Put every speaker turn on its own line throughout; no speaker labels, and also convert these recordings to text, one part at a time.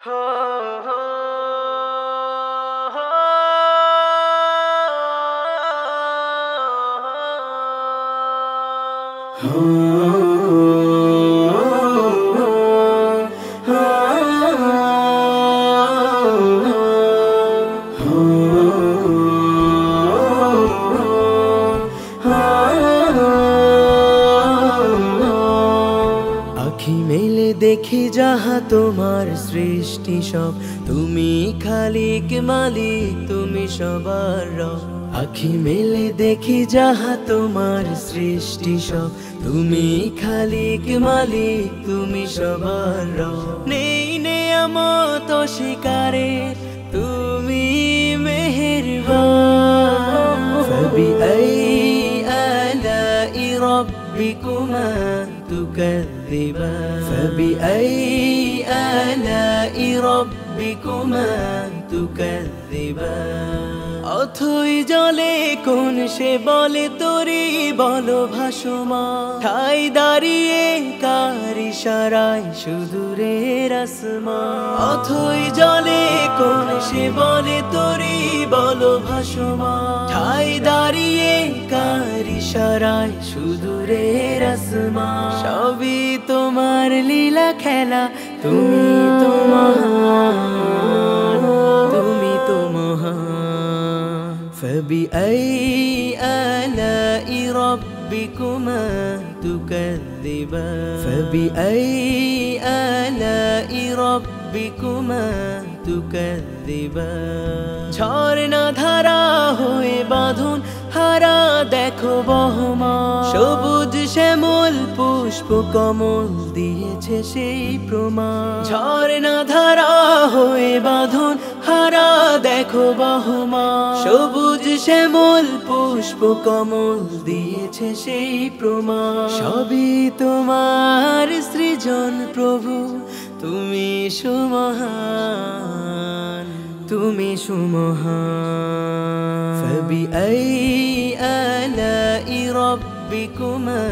हो हो हो আখি মেলে দেখি যাহা তোমার সৃষ্টি সব, তুমি খালিক মালিক, তুমি সবার রব। আখি মেলে দেখি যাহা তোমার সৃষ্টি সব, তুমি খালিক মালিক, তুমি সবার রব। নেই নেয়ামত অস্বীকারের, তুমি মেহেরবান। فبأي آلاء ربكما تكذبان فبأي آلاء ربكما تكذبان অথই জলে কোন সে বলে তোরি বলো ভাসমান, ঠাই দাঁড়িয়ে কার ইশারায় সুদূরের আসমান। অথই জলে কোন সে বলে তোরি বলো ভাসমান, ঠাই দাঁড়িয়ে কার ইশারায় সুদূরের আসমান। সবই তোমার লীলা খেলা, তুমি তো মহান, তুমি তো মহান। فبأي آلاء ربكما تكذبان فبأي آلاء ربكما تكذبان ঝরনা ধারা হয়ে বাঁধন হারা দেখো বহমান, সবুজ শ্যামল পুষ্প কমল দিয়েছে সেই প্রমাণ। ঝরনা ধারা হয়ে বাঁধন হারা দেখো বহমান, সবুজ শ্যামল পুষ্প কমল দিয়েছে সেই প্রমাণ। সবই তোমার সৃজন প্রভু, তুমি সুমহান, তুমি সুমহান। فبأي آلاء ربكما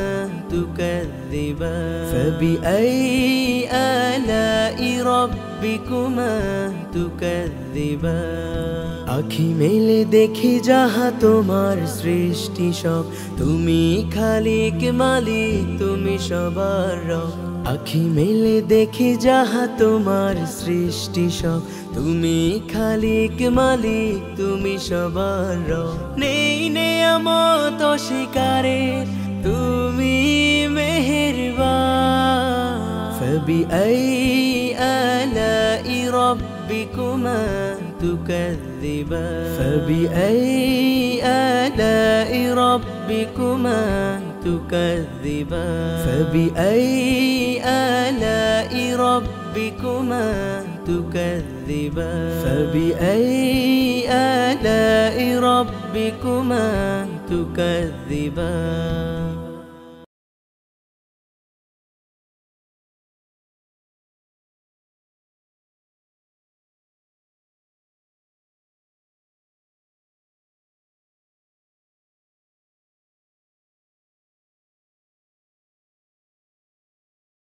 تكذبان فبأي آلاء ربكما تكذبان আখি মেলে দেখি যাহা তোমার সৃষ্টি সব, তুমি খালিক মালিক, তুমি সবার রব। আখি মেলে দেখি যাহা তোমার সৃষ্টি সব, তুমি খালিক মালিক, তুমি সবার রব। নেই নেয়ামত অস্বীকারের, তুমি মেহেরবান। فبأي آلاء ربكما تكذبان فبأي آلاء ربكما تكذبان فبأي آلاء ربكما تكذبان فبأي آلاء ربكما تكذبان